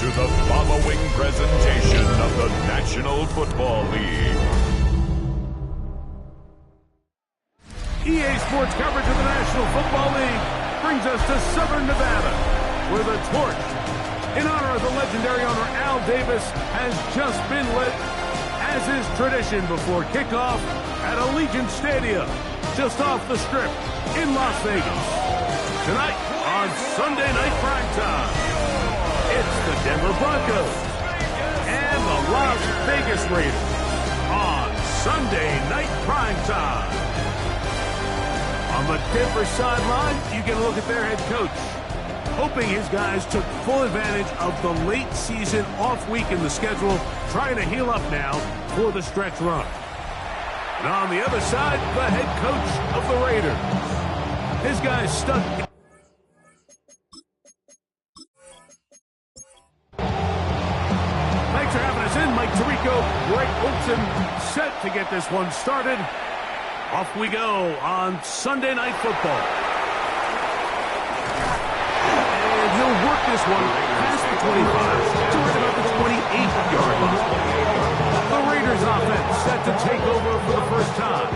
to the following presentation of the National Football League. EA Sports coverage of the National Football League brings us to Southern Nevada, where the torch, in honor of the legendary owner Al Davis, has just been lit, as is tradition before kickoff at Allegiant Stadium, just off the Strip in Las Vegas. Tonight on Sunday Night Primetime, it's the Denver Broncos and the Las Vegas Raiders on Sunday Night Primetime. On the Denver sideline, you get a look at their head coach, hoping his guys took full advantage of the late season off week in the schedule, trying to heal up now for the stretch run. And on the other side, the head coach of the Raiders. His guys stuck. Thanks for having us in, Mike Tirico, Greg Olson, set to get this one started. Off we go on Sunday Night Football. And he'll work this one past the 25 to right about the 28-yard line. The Raiders offense set to take over for the first time.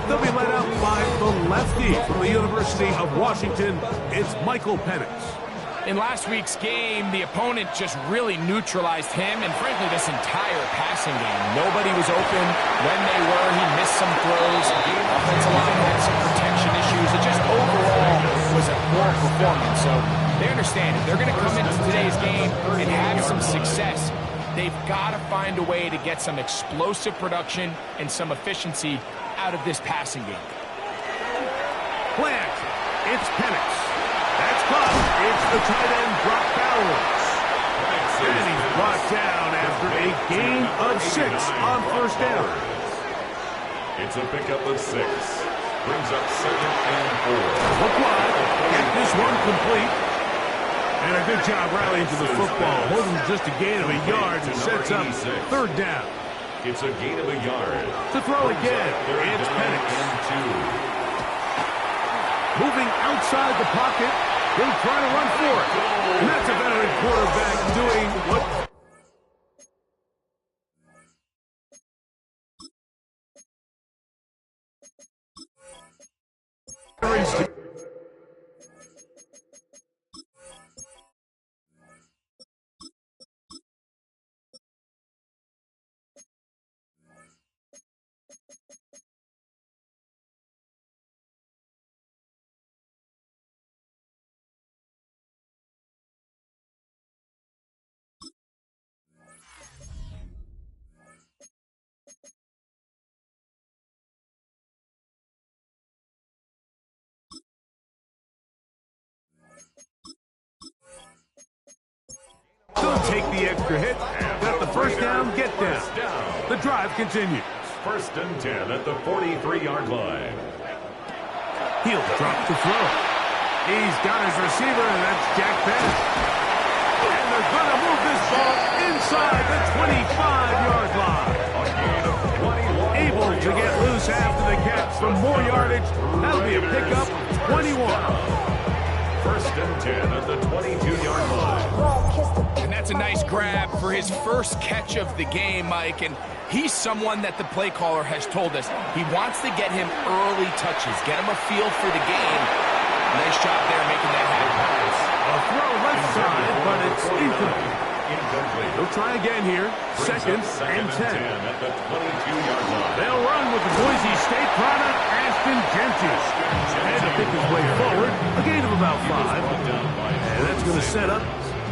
They'll be led out by the lefty from the University of Washington. It's Michael Penix. In last week's game, the opponent just really neutralized him and, frankly, this entire passing game. Nobody was open. When they were, he missed some throws. The offensive line had some protection issues. It just overall was a poor performance. So they understand if they're going to come into today's game and have some success, they've got to find a way to get some explosive production and some efficiency out of this passing game. Play action. It's Penix. That's caught. It's the tight end, Brock Bowers. And he's brought down after a gain of 6 on first down. It's a pickup of 6. Brings up 2nd and 4. Look wide. Get this one complete. And a good job rallying to the football. Holding just a gain of a yard and sets up 3rd down. It's a gain of a yard. To throw again, it's Penix. Moving outside the pocket, he'll try to run for it. And that's a veteran quarterback doing what... Don't take the extra hit. Got the first down, get down. The drive continues. 1st and 10 at the 43-yard line. He'll drop the throw. He's got his receiver, and that's Jack Bennett. And they're going to move this ball inside the 25-yard line. Able to get loose after the catch for more yardage. That'll be a pickup, 21. 1st and 10 at the 22-yard line. And that's a nice grab for his first catch of the game, Mike. And he's someone that the play caller has told us he wants to get him early touches, get him a feel for the game. Nice job there making that happen. A throw left side, but it's incomplete. They'll try again here. 2nd and 10. At the 22-yard line. They'll run with the Boise State product, Ashton Genty. And to pick his way forward, a gain of about 5. And that's going to set up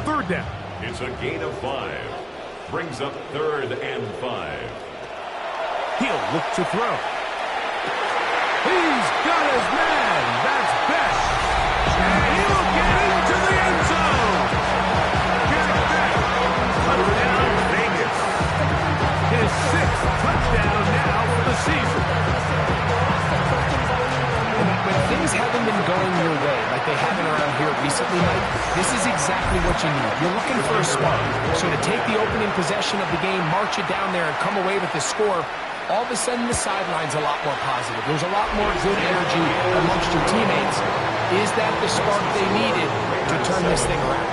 3rd down. It's a gain of 5. Brings up 3rd and 5. He'll look to throw. He's got his man. That's Best. And he'll get into the end zone. Jack Best. Touchdown, Vegas. His 6th touchdown now for the season. When things haven't been going your way, like they haven't around here recently, Mike, this is exactly what you need. You're looking for a spark. So to take the opening possession of the game, march it down there, and come away with the score, all of a sudden the sideline's a lot more positive. There's a lot more good energy amongst your teammates. Is that the spark they needed to turn this thing around?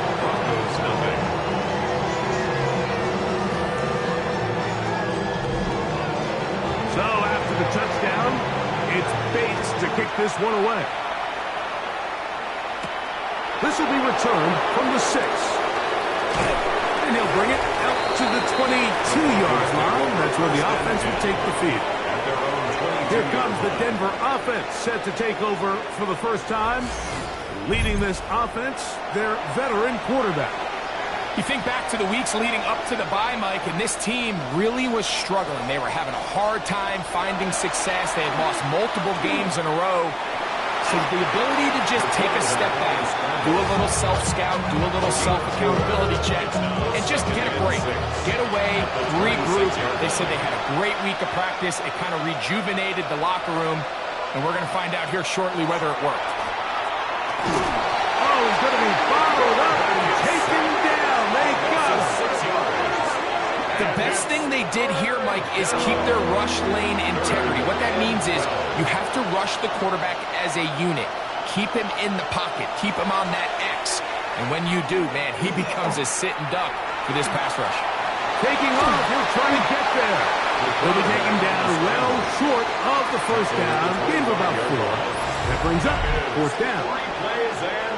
So after the touchdown, it's Bates to kick this one away. This will be returned from the 6. And he'll bring it out to the 22-yard line. That's where the offense will take the field. Here comes the Denver offense set to take over for the first time. Leading this offense, their veteran quarterback. You think back to the weeks leading up to the bye, Mike, and this team really was struggling. They were having a hard time finding success. They had lost multiple games in a row. So the ability to just take a step back, do a little self-scout, do a little self-accountability check, and just get a break. Get away, regroup. They said they had a great week of practice. It kind of rejuvenated the locker room, and we're going to find out here shortly whether it worked. Oh, he's going to be followed up and taken down. They got him. The best thing they did here, Mike, is keep their rush lane integrity. What that means is you have to rush the quarterback as a unit. Keep him in the pocket. Keep him on that X. And when you do, man, he becomes a sitting duck for this pass rush. Taking off, he'll try to get there. He'll be taken down well short of the first down. Gain of about 4. That brings up 4th down.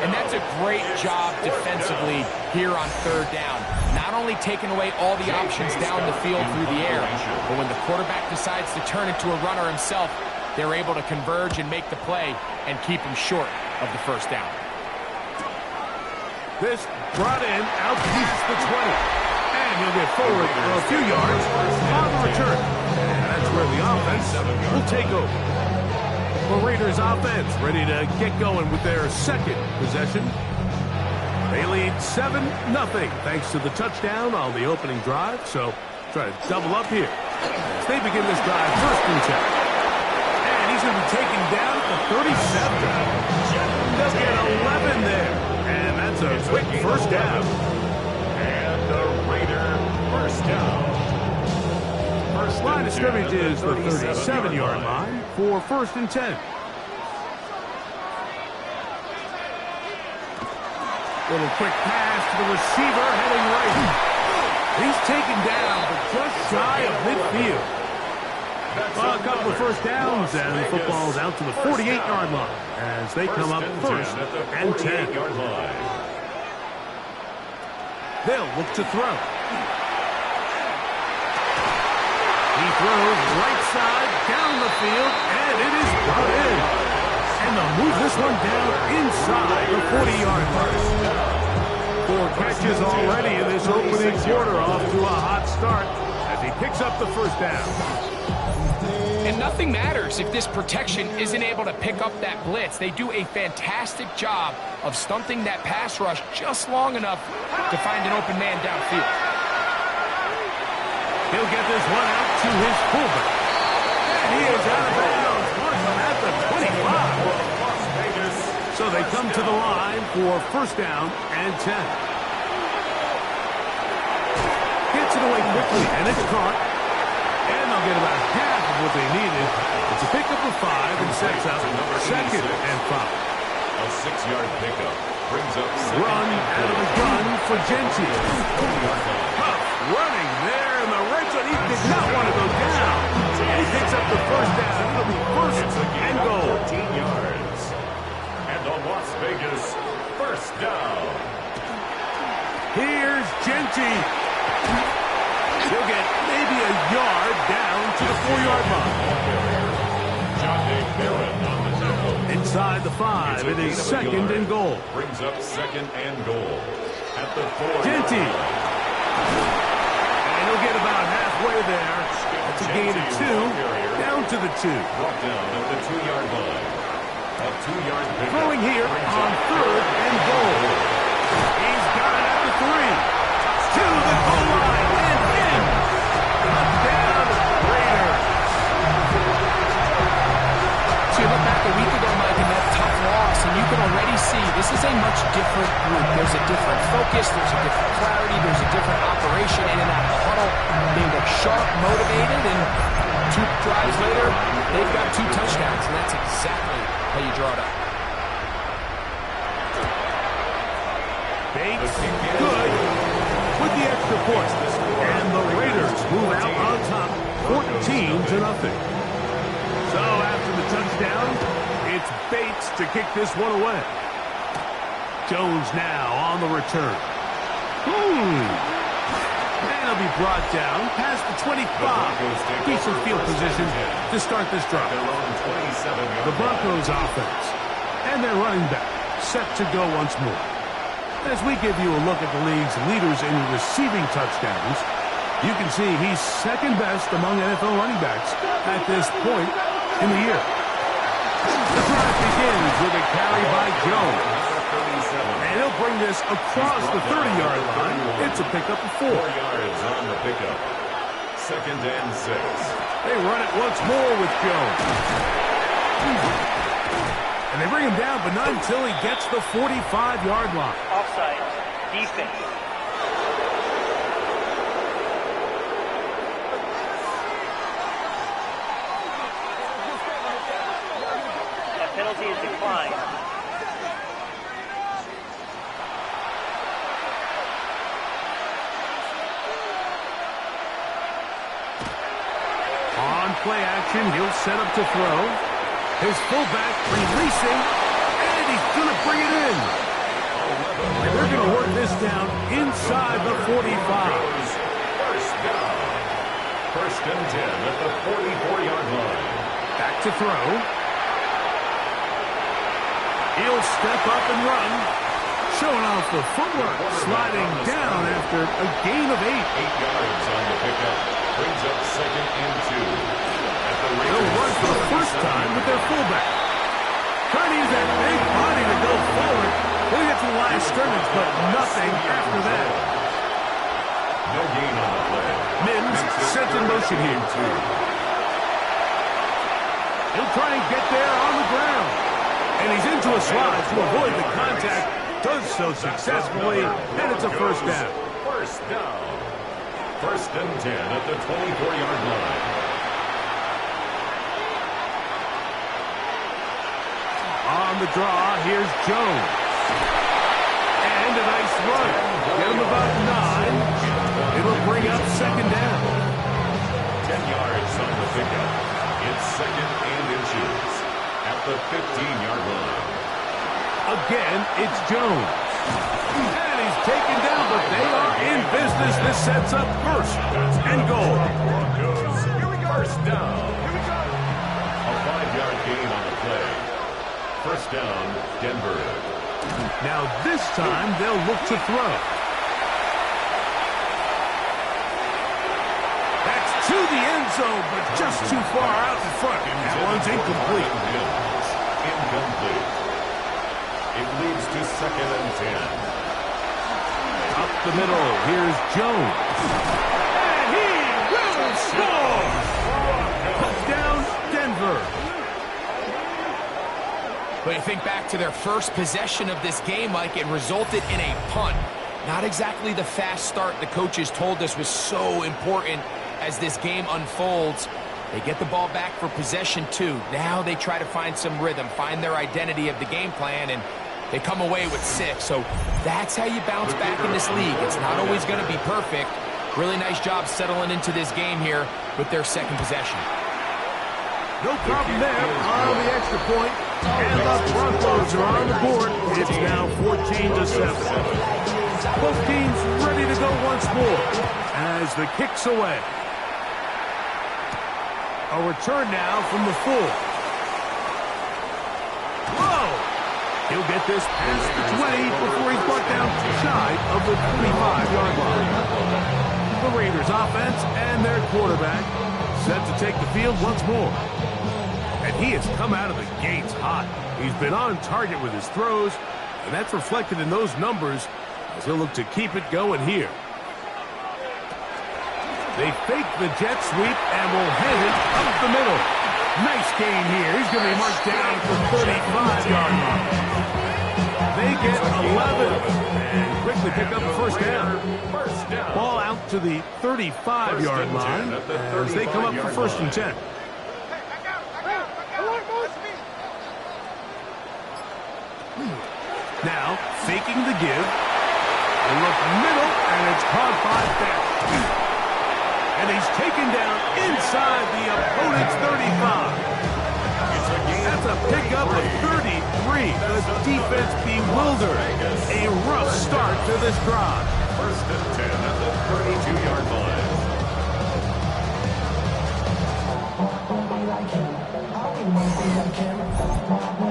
And that's a great job defensively here on 3rd down. Not only taking away all the options down the field through the air, but when the quarterback decides to turn into a runner himself, they're able to converge and make the play and keep him short of the 1st down. This brought in out pieces the 20. And he'll get forward a few yards on the return. And that's where the offense will take over. The Raiders offense ready to get going with their 2nd possession. They lead 7-0 thanks to the touchdown on the opening drive. So try to double up here as they begin this drive 1st and 10. And he's going to be taken down at the 37. They'll get 11 there. And that's a quick 1st down. And the Raider 1st down. Line of scrimmage is the 37-yard line for 1st and 10. Little quick pass to the receiver heading right. He's taken down, but just shy of midfield. Well, a couple of 1st downs, and the football's out to the 48-yard line as they come up 1st and 10. They'll look to throw. He throws right side down the field, and it is brought in. And they'll move this one down inside the 40-yard line. 4 catches already in this opening quarter, off to a hot start as he picks up the 1st down. And nothing matters if this protection isn't able to pick up that blitz. They do a fantastic job of stunting that pass rush just long enough to find an open man downfield. He'll get this one out to his fullback. And he is out of bounds at the 25. So they come to the line for 1st down and 10. Gets it away quickly, and it's caught. And they'll get about half of what they needed. It's a pickup of 5 and sets up 2nd and 5. A 6-yard pickup brings up Run out of the gun for Genty. Huff running there in the red zone. He did not want to go down. And he picks up the 1st down. It'll be 1st and goal. 14 yards. And the Las Vegas 1st down. Here's Genty. He'll get maybe a yard down to the 4-yard line. Inside the 5, it is 2nd and goal. Brings up 2nd and goal at the 4. Genty. And he'll get about halfway there. It's a gain of 2, down to the 2. Brought down at the 2-yard line. A 2-yard pickup. Throwing here on 3rd and goal. He's got it at the 3. To the goal line and in. Touchdown, Raiders. So you look back a week ago, Mike, in that tough loss, and you can already see this is a much different group. There's a different focus, there's a different clarity, there's a different operation in and out of the huddle. They look sharp, motivated, and 2 drives later, they've got 2 touchdowns, and that's exactly how you draw it up. Bates, good with the extra point. And the Raiders move out on top 14-0. So after the touchdown, it's Bates to kick this one away. Jones now on the return. And he'll be brought down past the 25. Decent field position to start this drive. The Broncos offense and their running back set to go once more. As we give you a look at the league's leaders in receiving touchdowns, you can see he's second best among NFL running backs at this point in the year. The drive begins with a carry by Jones. And he'll bring this across the 30-yard line. It's a pickup of 4. 4 yards on the pickup. 2nd and 6. They run it once more with Jones. And they bring him down, but not until he gets the 45-yard line. Offside. Defense. That penalty is declined. On play action, he'll set up to throw. His fullback releasing, and he's going to bring it in. And they're going to work this down inside the 45. First down. 1st and 10 at the 44-yard line. Back to throw. He'll step up and run. Showing off the footwork. Sliding down after a gain of 8. 8 yards on the pickup. Brings up 2nd and 2. They'll run for the first time with their fullback. Trying to use that big body to go forward. They'll get to the line of scrimmage, but nothing after that. No gain on the play. Mims sent in motion here. He'll try and get there on the ground. And he's into a slide to avoid the contact. Does so successfully, and it's a first down. First down. 1st and 10 at the 24-yard line. On the draw, here's Jones. And a nice run. Get him about 9. It'll bring up 2nd down. 10 yards on the pickup. It's 2nd and inches at the 15-yard line. Again, it's Jones. And he's taken down, but they are in business. This sets up 1st and goal. Broncos. First down. A 5-yard gain on the play. First down, Denver. Now this time they'll look to throw. That's to the end zone, but just too far out in front. That one's incomplete. Incomplete. It leads to 2nd and 10. Up the middle, here's Jones. And he will score! Touchdown, Denver. But you think back to their first possession of this game, Mike, it resulted in a punt. Not exactly the fast start the coaches told us was so important as this game unfolds. They get the ball back for possession 2. Now they try to find some rhythm, find their identity of the game plan, and they come away with 6. So that's how you bounce back in this league. It's not always going to be perfect. Really nice job settling into this game here with their 2nd possession. No problem there on the extra point. And the Broncos are on the board. It's now 14-7. Both teams ready to go once more as the kick's away. A return now from the full. Whoa! He'll get this past the 20 before he's brought down shy of the 25-yard line. The Raiders offense and their quarterback set to take the field once more. And he has come out of the gates hot. He's been on target with his throws, and that's reflected in those numbers as he'll look to keep it going here. They fake the jet sweep and will hand it up the middle. Nice gain here. He's going to be marked down at the 35-yard line. They get 11 and quickly pick up the first down. Ball out to the 35-yard line as they come up for 1st and 10. Now, faking the give. They look middle, and it's caught by Beck. And he's taken down inside the opponent's 35. That's a pickup of 33. The defense bewildered. A rough start to this drive. First and 10 at the 32-yard line.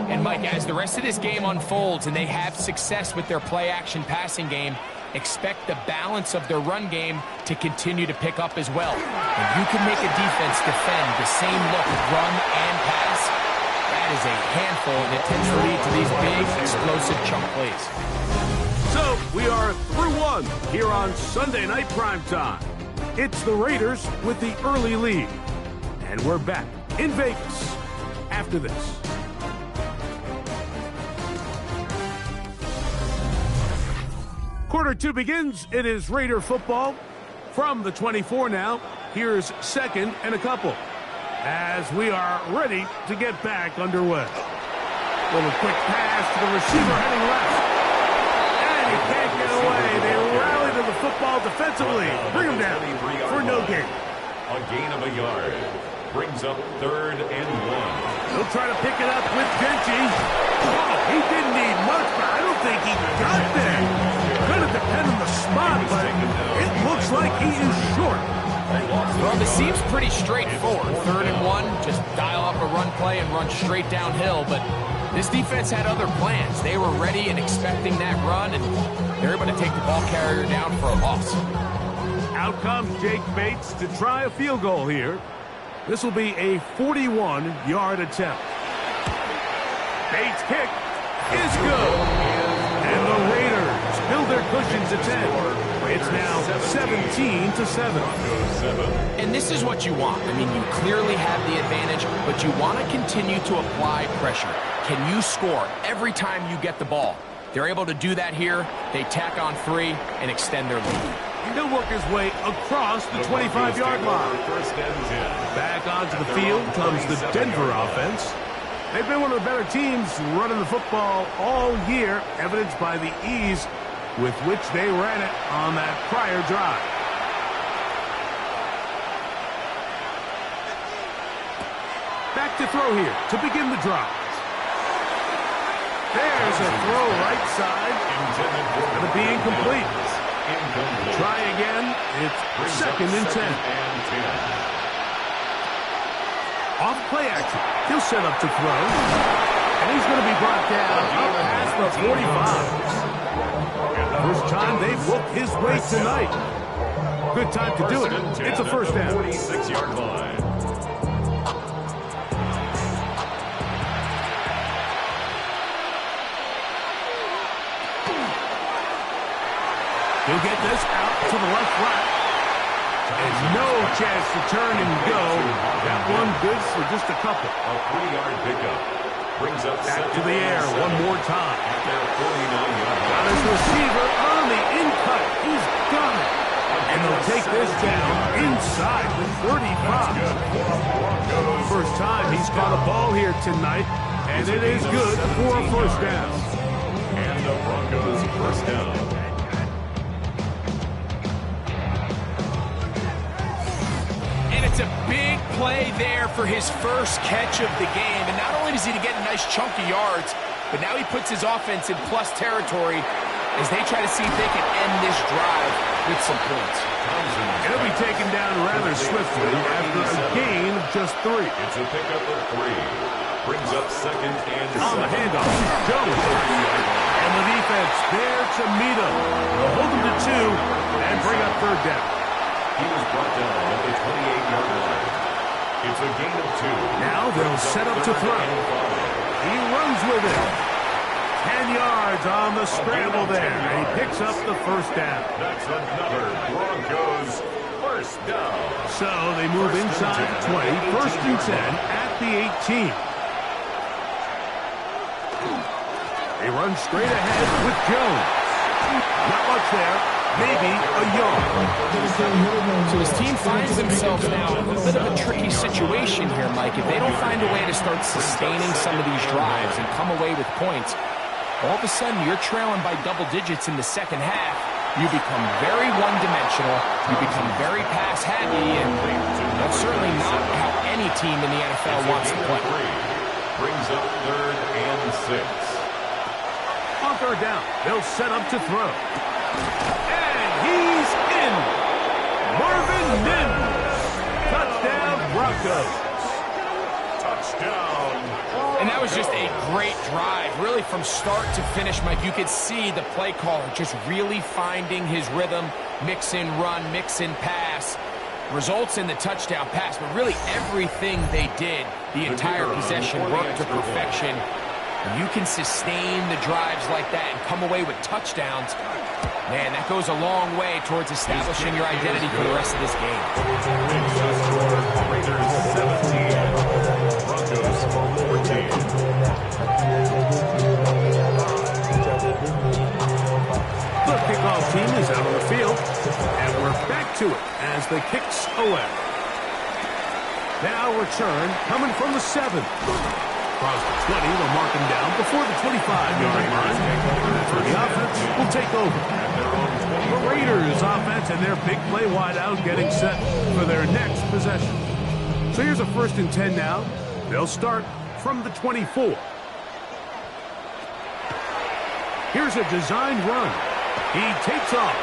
And Mike, as the rest of this game unfolds and they have success with their play-action passing game, expect the balance of their run game to continue to pick up as well. And you can make a defense defend the same look, run and pass. That is a handful, and it tends to lead to these big, explosive chunk plays. So, we are through one here on Sunday Night Primetime. It's the Raiders with the early lead. And we're back in Vegas after this. Quarter two begins. It is Raider football from the 24 now. Here's second and a couple as we are ready to get back underway. Little quick pass to the receiver heading left. And he can't get away. They rally to the football defensively. Bring him down for no gain. A gain of a yard. Brings up 3rd and 1. He'll try to pick it up with Genchi. Oh, he didn't need much, but I don't think he got there. Gonna depend on the spot, but it looks like he is short. Well, this seems pretty straightforward. 3rd and 1, just dial up a run play and run straight downhill. But this defense had other plans. They were ready and expecting that run, and they're able to take the ball carrier down for a loss. Out comes Jake Bates to try a field goal here. This will be a 41-yard attempt. Bates' kick is good. And the Raiders build their cushion to 10. It's now 17-7. And this is what you want. I mean, you clearly have the advantage, but you want to continue to apply pressure. Can you score every time you get the ball? They're able to do that here. They tack on 3 and extend their lead. He'll work his way across the 25-yard line. Back onto the field comes the Denver offense. They've been one of the better teams running the football all year, evidenced by the ease with which they ran it on that prior drive. Back to throw here to begin the drive. There's a throw right side. It's going to be incomplete. Try again. It's 2nd and 10. Off play action. He'll set up to throw. And he's going to be brought down up past the 45. First time they've looked his way tonight. Good time to do it. It's a first down. 46-yard line. He'll get this out to the left flat. And no chance to turn and go. That one good for just a couple. A 3-yard pickup. Brings up back to the air one more time. At their 49-yard line. Got his receiver on the in-cut. He's got it. And they'll take this down inside the 35. First time he's caught a ball here tonight. And it is good for a first down. And the Broncos first down. It's a big play there for his first catch of the game. And not only does he get a nice chunk of yards, but now he puts his offense in plus territory as they try to see if they can end this drive with some points. He'll be taken down rather swiftly after a gain of just 3. It's a pickup of 3. Brings up 2nd and 7. On the handoff, Jones. And the defense there to meet him. They'll hold him to 2 and bring up 3rd down. He was brought down at the 28-yard line. It's a gain of 2. Now they'll set up to throw. He runs with it. 10 yards on the scramble there. And he picks up the first down. That's another Broncos first down. So they move inside the 20. 1st and 10 at the 18. They run straight ahead with Jones. Not much there. Maybe a yard. So his team finds themselves now in a bit of a tricky situation here, Mike. If they don't find a way to start sustaining some of these drives and come away with points, all of a sudden you're trailing by double digits in the second half. you become very one-dimensional, you become very pass-heavy, and that's certainly not how any team in the NFL wants to play. Brings up 3rd and 6. On 3rd down, they'll set up to throw. And he's in. Marvin Mims. Touchdown, Broncos. Touchdown. And that was just a great drive, really from start to finish, Mike. You could see the play caller just really finding his rhythm, mix in run, mix in pass. Results in the touchdown pass, but really everything they did, the entire possession worked to perfection. When you can sustain the drives like that and come away with touchdowns, man, that goes a long way towards establishing your identity for the rest of this game. Raiders 17, Broncos 14. The kickoff team is out on the field, and we're back to it as the kicks away. Now return coming from the 7. Across the 20, they'll mark him down before the 25-yard line. That's where the offense will take over. The Raiders offense and their big play wideout getting set for their next possession. So here's a 1st and 10 now. They'll start from the 24. Here's a designed run. He takes off.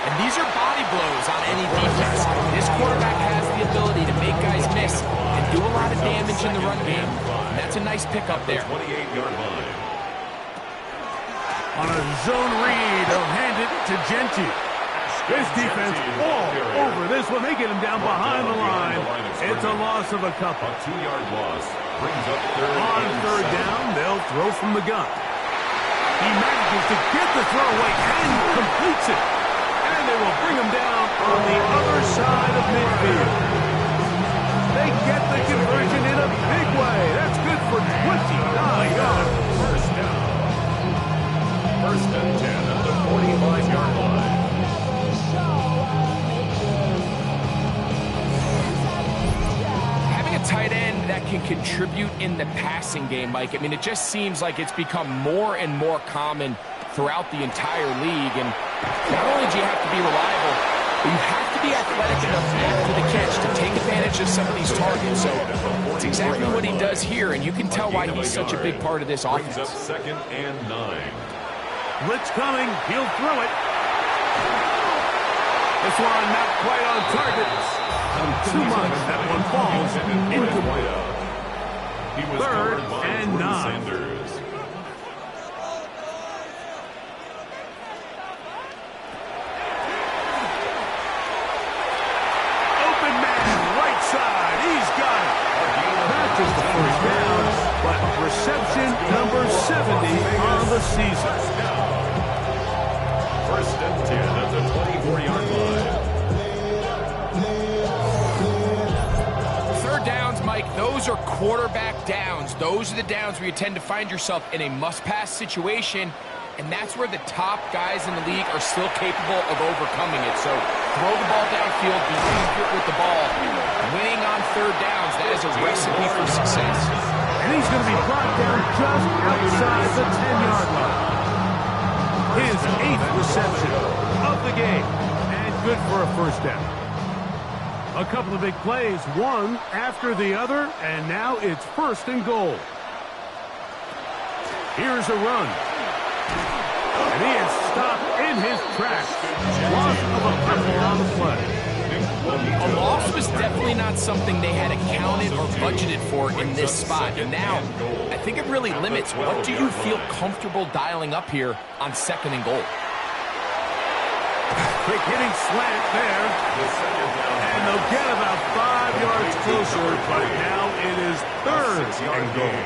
And these are body blows on any defense. This quarterback has the ability to make guys miss and do a lot of damage in the run game. And that's a nice pickup there. 28-yard line. On a zone read, they'll hand it to Genty. This defense all over this one. They get him down behind the line. It's a loss of a couple. A 2-yard loss brings up 3rd On and 3rd 7. down, they'll throw from the gun. He manages to get the throw away and completes it. And they will bring him down on the other side of midfield. They get the conversion in a big way. That's good for 29 yards. First down. 1st and 10 at the 45-yard line. Having a tight end that can contribute in the passing game, Mike, I mean, it just seems like it's become more and more common throughout the entire league. And not only do you have to be reliable, but you have to be athletic enough after the catch to take advantage of some of these targets. So it's exactly what he does here, and you can tell why he's such a big part of this offense. Brings up 2nd and 9. Blitz coming. He'll throw it. This one not quite on target. Too much. That one falls incomplete. He was 3rd covered by and Jordan 9. Sanders. Open man, right side. He's got it. Not just the 1st down, but reception number 70 on the season. 1st and 10 at the 24-yard line. 3rd downs, Mike, those are quarterback downs. Those are the downs where you tend to find yourself in a must-pass situation, and that's where the top guys in the league are still capable of overcoming it. So throw the ball downfield, be accurate with the ball. Winning on 3rd downs, that is a recipe for success. And he's going to be brought down just outside the 10-yard line. His 8th reception of the game, and good for a 1st down. A couple of big plays, one after the other, and now it's 1st and goal. Here's a run. And he is stopped in his tracks. Loss of a couple on the play. A loss was definitely not something they had accounted or budgeted for in this spot. And now, I think it really limits what do you feel comfortable dialing up here on 2nd and goal. Quick hitting slant there. And they'll get about 5 yards closer, but now it is 3rd and goal.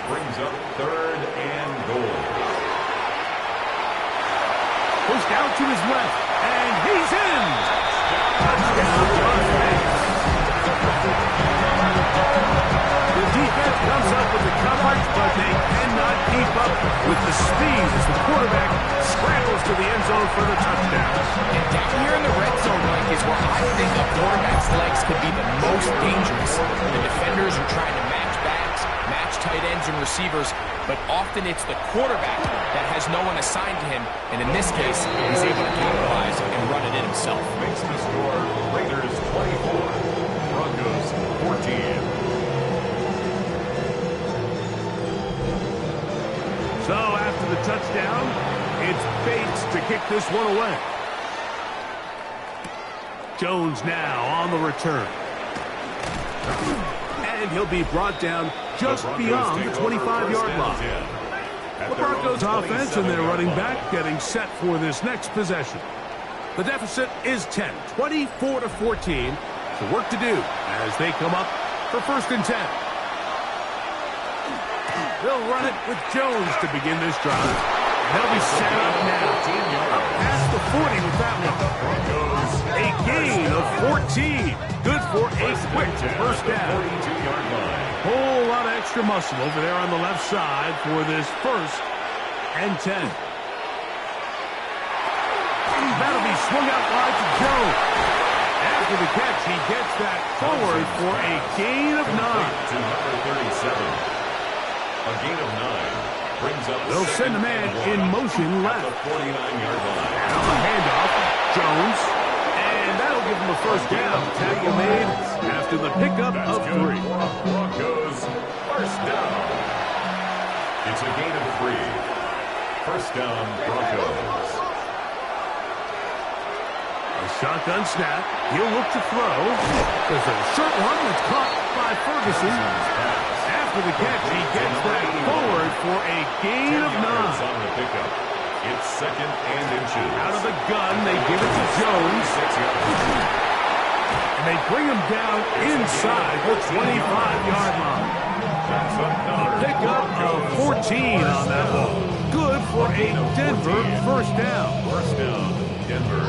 Brings up 3rd and goal. Pushed out to his left, and he's in. Touchdown, Las Vegas. The defense comes up with the coverage, but they cannot keep up with the speed as the quarterback scrambles to the end zone for the touchdown. And down here in the red zone, Mike, is where I think a quarterback's legs could be the most dangerous. The defenders are trying to match backs, match tight ends and receivers, but often it's the quarterback that has no one assigned to him, and in this case, he's able to capitalize and run it in himself. Makes the score Raiders 24, Broncos 14. So after the touchdown, it's Bates to kick this one away. Jones now on the return. And he'll be brought down just beyond the 25-yard line. The Broncos offense and their running back getting set for this next possession. The deficit is 10, 24-14. So work to do as they come up for 1st and 10. They'll run it with Jones to begin this drive. They'll be set up now. Up past the 40 with that one. A gain of 14. Good for a quick 1st down. Whole lot of extra muscle over there on the left side for this 1st and 10. That'll be swung out wide to Jones. After the catch, he gets that forward for a gain of 9. To number 37. A gain of 9 brings up. They'll send a man in motion left. The 49-yard line. Now a handoff, Jones, and that'll give him a 1st down. Tackle made after the pickup of 3. Broncos 1st down. It's a gain of 3. 1st down, Broncos. A shotgun snap. He'll look to throw. There's a short one that's caught by Ferguson. After the catch, he gets that forward for a gain of 9. On the pickup. It's 2nd and inches. Out of the gun, they give it to Jones. And they bring him down inside the 25-yard line. Pickup of 14 on that ball. Good for a Denver 1st down. 1st down, Denver.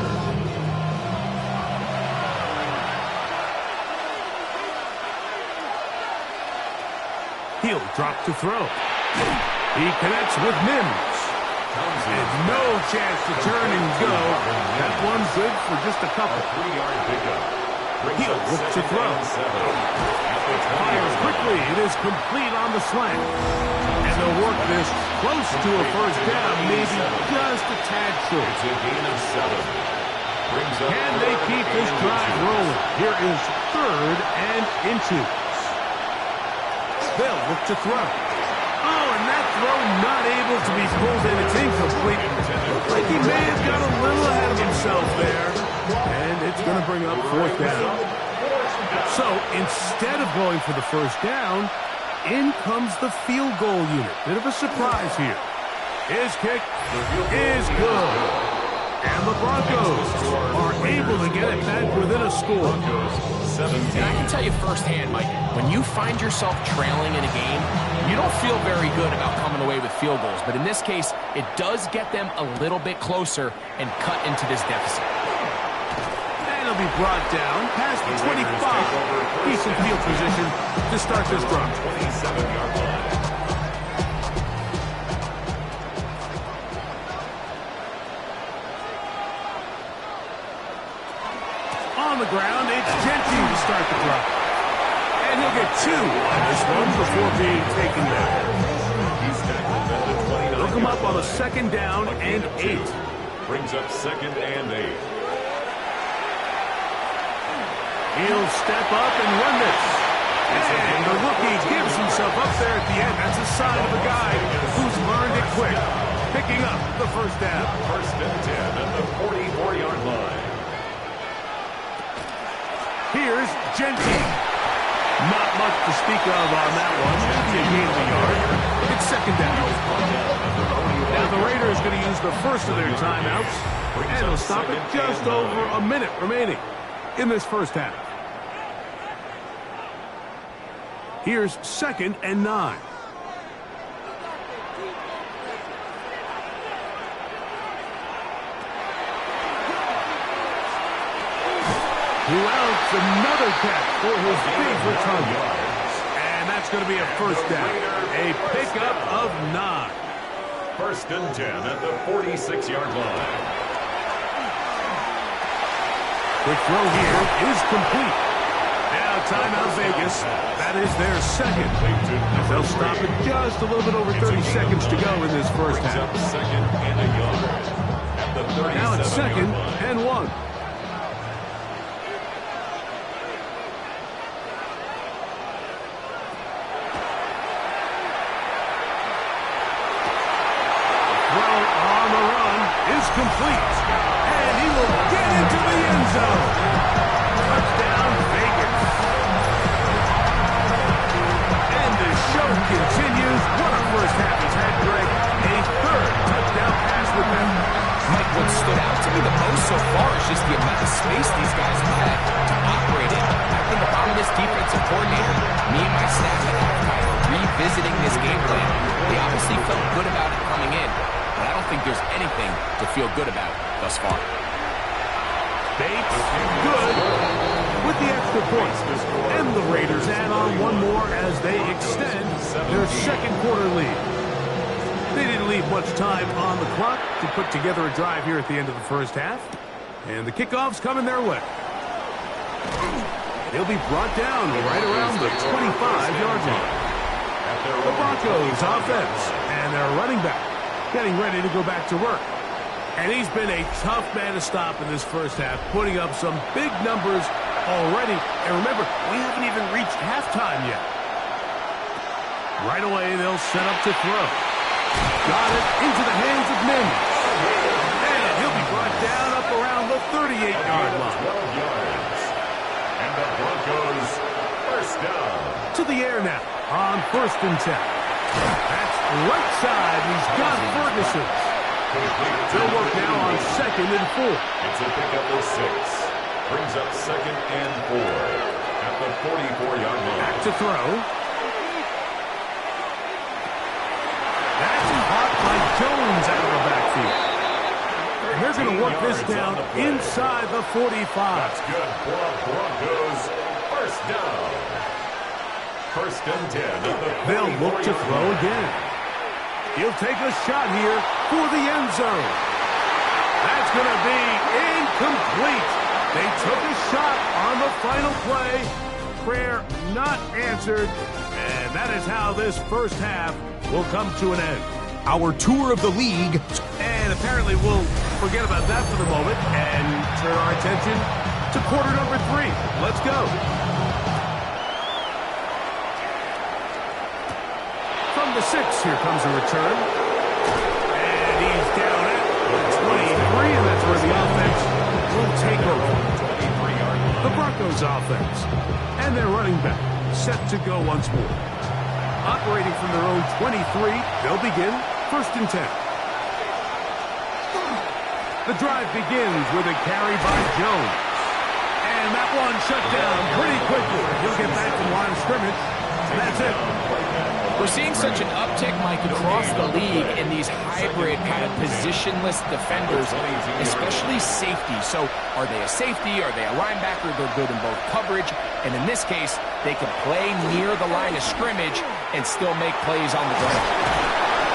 He'll drop to throw. He connects with Mims. And no chance to turn and go. That one's good for just a couple. 3-yard pickup. He'll look to throw. Fires quickly. It is complete on the slant. And they'll work this close to a 1st down, maybe just a tad short. It's a gain of 7. Can they keep this drive rolling? Here is 3rd and inches. They'll look to throw. Oh, and that throw not able to be pulled in. It's incomplete. Looks like he may have got a little ahead of himself there. And it's going to bring up 4th down. So instead of going for the 1st down, in comes the field goal unit. Bit of a surprise here. His kick is good. And the Broncos are able to get it back within a score. And I can tell you firsthand, Mike, when you find yourself trailing in a game, you don't feel very good about coming away with field goals. But in this case, it does get them a little bit closer and cut into this deficit. And he'll be brought down past the 25. Decent field position to start this drive. 27-yard line. On the ground, it's Genty to start the drive. And he'll get 2 on this one before being taken down. He's tackled at the 29. They'll come up on a 2nd down and 8. Brings up 2nd and 8. He'll step up and run this. And the rookie gives himself up there at the end. That's a sign of a guy who's learned it quick. Picking up the 1st down. 1st and 10 at the 44-yard line. Here's Genty. Not much to speak of on that one. Maybe a gain of a yard. It's 2nd down. Now the Raiders going to use the first of their timeouts. And they'll stop it just over a minute remaining in this 1st half. Here's 2nd and 9. Who else? Another catch for his favorite target. And that's going to be a 1st down. A pickup of 9. 1st and 10 at the 46-yard line. Quick throw here is complete. Now timeout, Vegas. That is their second. They'll stop it just a little bit over 30 seconds to go in this first half. Second and a yard. At the 37 Now it's second and 1. Throw on the run is complete. And he will get into the end zone. Touchdown, Vegas. And the show continues. What a first half he's had, Greg. A third touchdown pass with them. Mike, what stood out to me the most so far is just the amount of space these guys have had to operate in. I think if I'm this defensive coordinator, me and my staff at halftime are revisiting this game plan. They obviously felt good about it coming in, but I don't think there's anything to feel good about thus far. Bates, good, with the extra point. And the Raiders add on one more as they extend their second quarter lead. They didn't leave much time on the clock to put together a drive here at the end of the first half. And the kickoff's coming their way. They'll be brought down right around the 25-yard line. The Broncos offense and their running back getting ready to go back to work. And he's been a tough man to stop in this first half, putting up some big numbers already. And remember, we haven't even reached halftime yet. Right away, they'll set up to throw. Got it into the hands of Mims. And he'll be brought down up around the 38-yard line. 12 yards. And the Broncos first down. To the air now on 1st and 10. That's right side. He's got Ferguson. They'll work now on 2nd and 4. It's a pickup of 6. Brings up 2nd and 4 at the 44-yard line. Back to throw. That's caught by Jones out of the backfield. And they're going to work this down inside the 45. That's good for Broncos. First down. 1st and 10 at the They'll look to throw again. He'll take a shot here for the end zone. That's going to be incomplete. They took a shot on the final play. Prayer not answered. And that is how this first half will come to an end. Our tour of the league. And apparently we'll forget about that for the moment and turn our attention to quarter number 3. Let's go. From the 6, here comes a return. And he's down at the 23, and that's where the offense will take over. The Broncos offense. And their running back set to go once more. Operating from their own 23, they'll begin 1st and 10. The drive begins with a carry by Jones. And that one shut down pretty quickly. He'll get back to the line of scrimmage, and that's it. We're seeing such an uptick, Mike, across the league in these hybrid kind of positionless defenders, especially safety. So are they a safety? Are they a linebacker? They're good in both coverage. And in this case, they can play near the line of scrimmage and still make plays on the ground.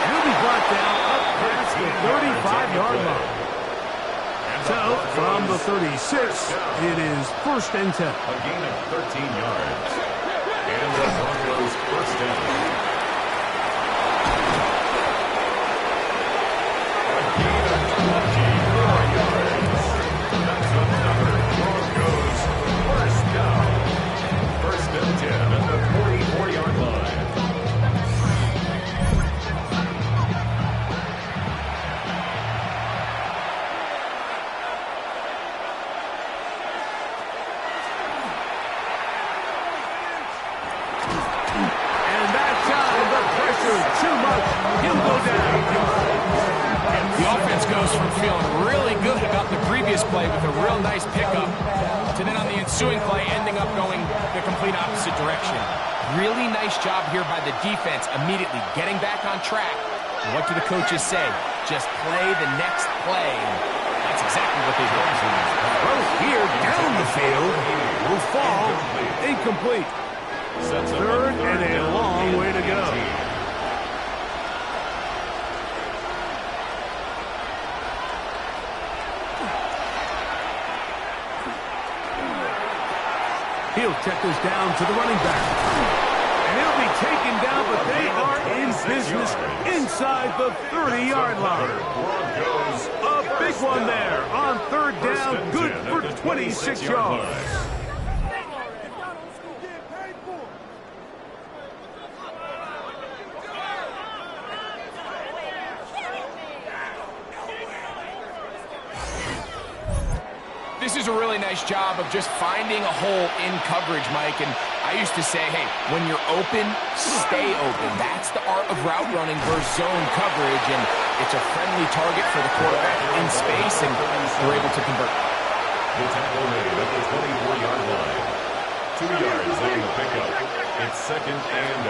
And he'll be brought down up past the 35-yard line. So from the 36, it is 1st and 10. A gain of 13 yards. And the Broncos first down. Play with a real nice pickup to then on the ensuing play ending up going the complete opposite direction. Really nice job here by the defense immediately getting back on track. And what do the coaches say? Just play the next play. And that's exactly what they did. Well, here down the field will fall incomplete. 3rd and a long way to go. He'll check this down to the running back. And he'll be taken down, but they are in business inside the 30-yard line. A big one there on third down, good for 26 yards. This is a really nice job of just finding a hole in coverage, Mike. And I used to say, hey, when you're open, stay open. That's the art of route running versus zone coverage. And it's a friendly target for the quarterback in space, and they're able to convert. The tackle made at the 24-yard line. 2 yards on the pickup. It's second and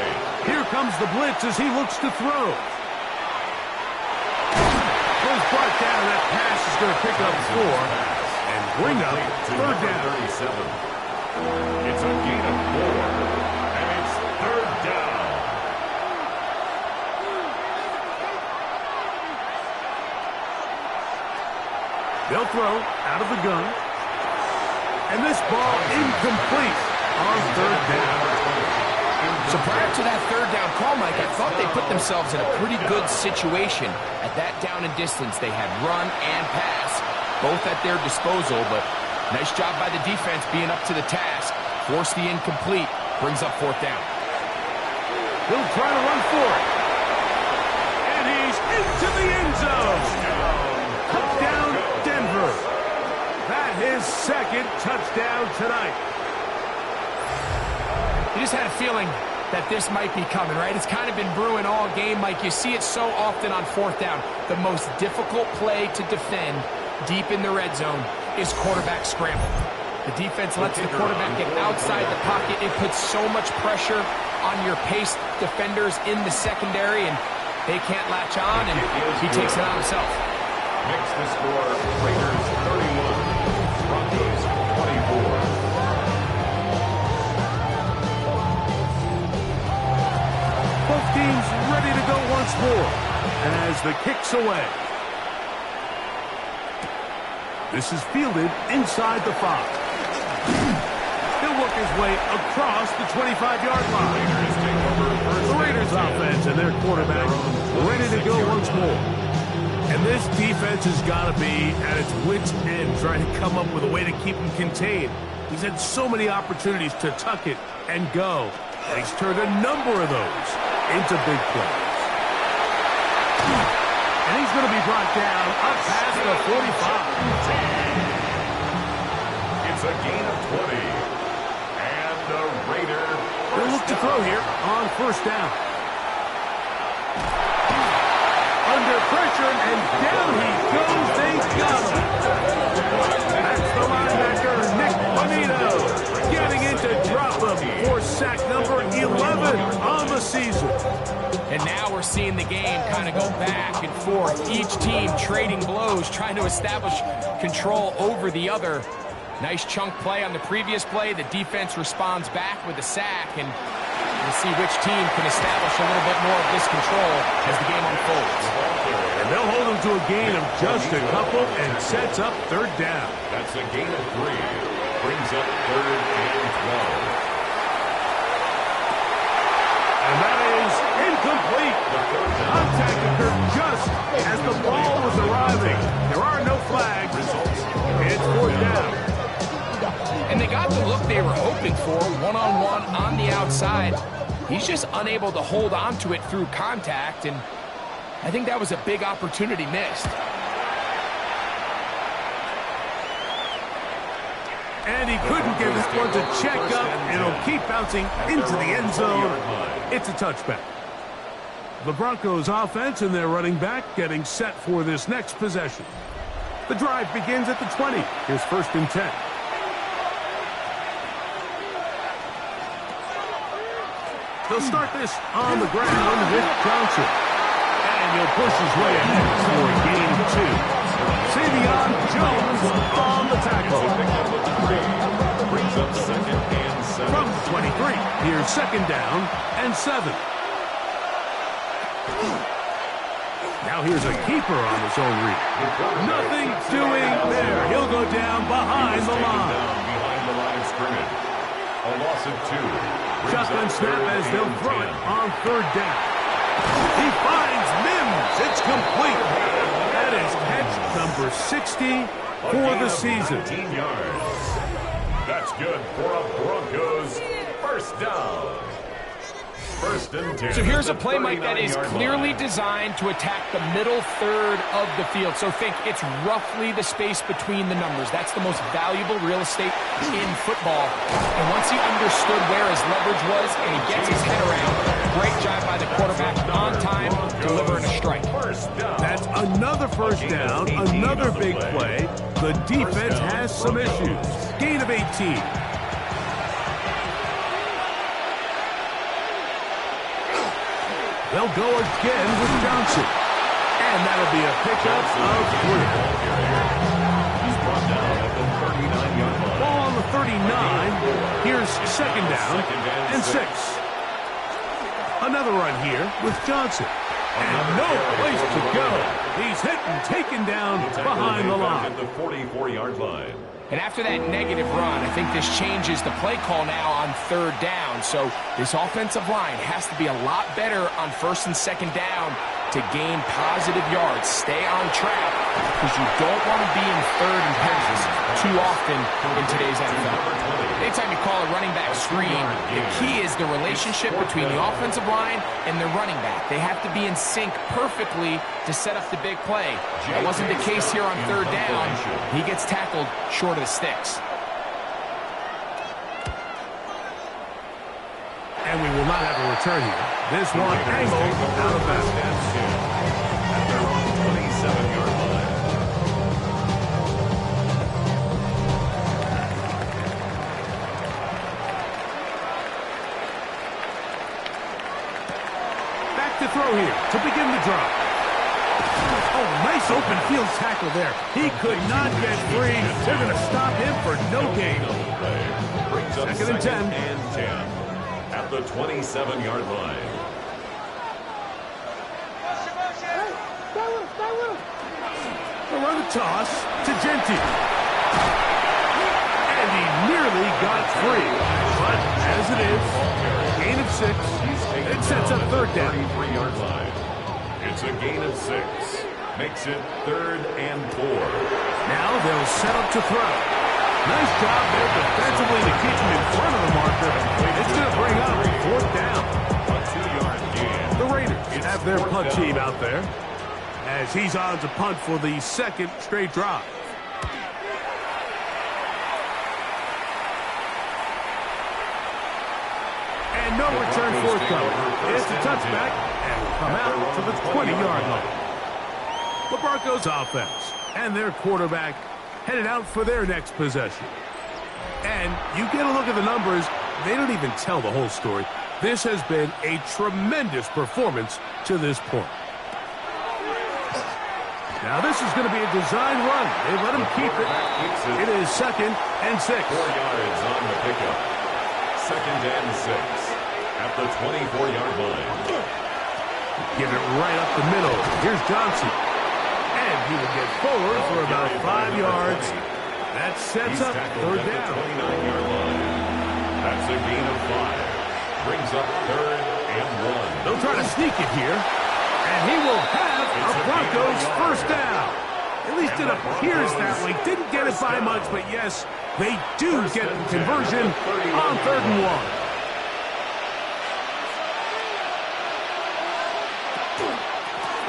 8. Here comes the blitz as he looks to throw. Goes brought down. That pass is going to pick up 4. Bring up third down. 37. It's a gain of 4. And it's third down. They'll throw out of the gun. And this ball incomplete on third down. So prior to that third down call, Mike, I thought they put themselves in a pretty good situation. At that down and distance, they had run and pass, both at their disposal, but nice job by the defense being up to the task. Force the incomplete, brings up fourth down. He'll try to run for it. And he's into the end zone. Touchdown, Denver. That his second touchdown tonight. You just had a feeling that this might be coming, right? It's kind of been brewing all game, Mike. You see it so often on fourth down. The most difficult play to defend deep in the red zone is quarterback scramble. The defense lets the quarterback get outside the pocket. It puts so much pressure on your paced defenders in the secondary, and they can't latch on, and he takes it on himself. Makes the score Raiders 31, Broncos 24. Both teams ready to go once more as the kick's away. This is fielded inside the 5. He'll work his way across the 25-yard line. The Raiders offense and their quarterback ready to go once more. And this defense has got to be at its wits' end trying to come up with a way to keep him contained. He's had so many opportunities to tuck it and go. And he's turned a number of those into big plays. And he's going to be brought down up past the 45. It's a gain of 20. And the Raider They'll look to throw here on first down. Under pressure, and down he goes. They got him. That's the linebacker, Nick Bonito, getting in to drop him for sack number 11 on the season. And now we're seeing the game kind of go back and forth. Each team trading blows, trying to establish control over the other. Nice chunk play on the previous play. The defense responds back with a sack, and we'll see which team can establish a little bit more of this control as the game unfolds. And they'll hold them to a gain of just a couple and sets up third down. That's a gain of 3. Brings up third and 12. And that is incomplete. Contact occurred just as the ball was arriving. There are no flags. It's fourth down. And they got the look they were hoping for, one-on-one on the outside. He's just unable to hold on to it through contact, and I think that was a big opportunity missed. And he couldn't get this one to check up, and it'll keep bouncing into the end zone. It's a touchback. The Broncos offense and their running back getting set for this next possession. The drive begins at the 20. Here's first and 10. They'll start this on the ground with Johnson. And he'll push his way ahead for a gain of 2. Savion Jones on the tackle. Brings up second and 7. From the 23, here's second down and 7. Now here's a keeper on his own read. Nothing doing there. He'll go down behind the line. Behind the line of scrimmage. A loss of 2. Shotgun snap as they'll throw it on 3rd down. He finds Mims. It's complete. That is catch number 60 for the season. 19 yards. That's good for a Broncos first down. First and 10. So here's a play, Mike, that is clearly designed to attack the middle third of the field. So think it's roughly the space between the numbers. That's the most valuable real estate in football. And once he understood where his leverage was and he gets his head around, great job by the quarterback on time, delivering a strike. That's another first down, another big play. The defense has some issues. Gain of 18. They'll go again with Johnson. And that'll be a pickup of 3. He's brought down at the 39-yard line. Ball on the 39. Here's 2nd down and 6. Another run here with Johnson. And no place to go. He's hit and taken down behind the line. At the 44-yard line. And after that negative run, I think this changes the play call now on 3rd down. So this offensive line has to be a lot better on 1st and 2nd down to gain positive yards. Stay on track because you don't want to be in 3rd and pass too often in today's NFL. Anytime you call a running back screen, the key is the relationship between the offensive line and the running back. They have to be in sync perfectly to set up the big play. That wasn't the case here on 3rd down. He gets tackled short of the sticks. And we will not have a return here. This one angled out of bounds. At their own 27-yard line. Back to throw here to begin the drive. Oh, nice open field tackle there. He could not get free. They're going to stop him for no gain. Second and 10. And 10. At the 27-yard line. They'll run the toss to Genti. And he nearly got free. But as it is, gain of 6. It sets up 3rd down. 33-yard line. It's a gain of 6. Makes it 3rd and 4. Now they'll set up to throw. Nice job there defensively to keep him in front of the marker. It's going to bring up 4th down. A 2-yard gain. The Raiders have their punt team out there as he's on to punt for the 2nd straight drive. And no return forthcoming. It's a touchback and will come out to the 20-yard line. The Broncos offense and their quarterback headed out for their next possession. And you get a look at the numbers, they don't even tell the whole story. This has been a tremendous performance to this point. Now this is going to be a design run. They let him keep it. It is 2nd and 6. 4 yards on the pickup. 2nd and 6. At the 24-yard line. Give it right up the middle. Here's Johnson. And he will get forward for about 5 yards. That sets up 3rd down. 29-yard line. That's a gain of 5. Brings up 3rd and 1. They'll try to sneak it here. And he will have a Broncos first down. At least it appears that way. Didn't get it by much, but yes, they do get the conversion on 3rd and 1.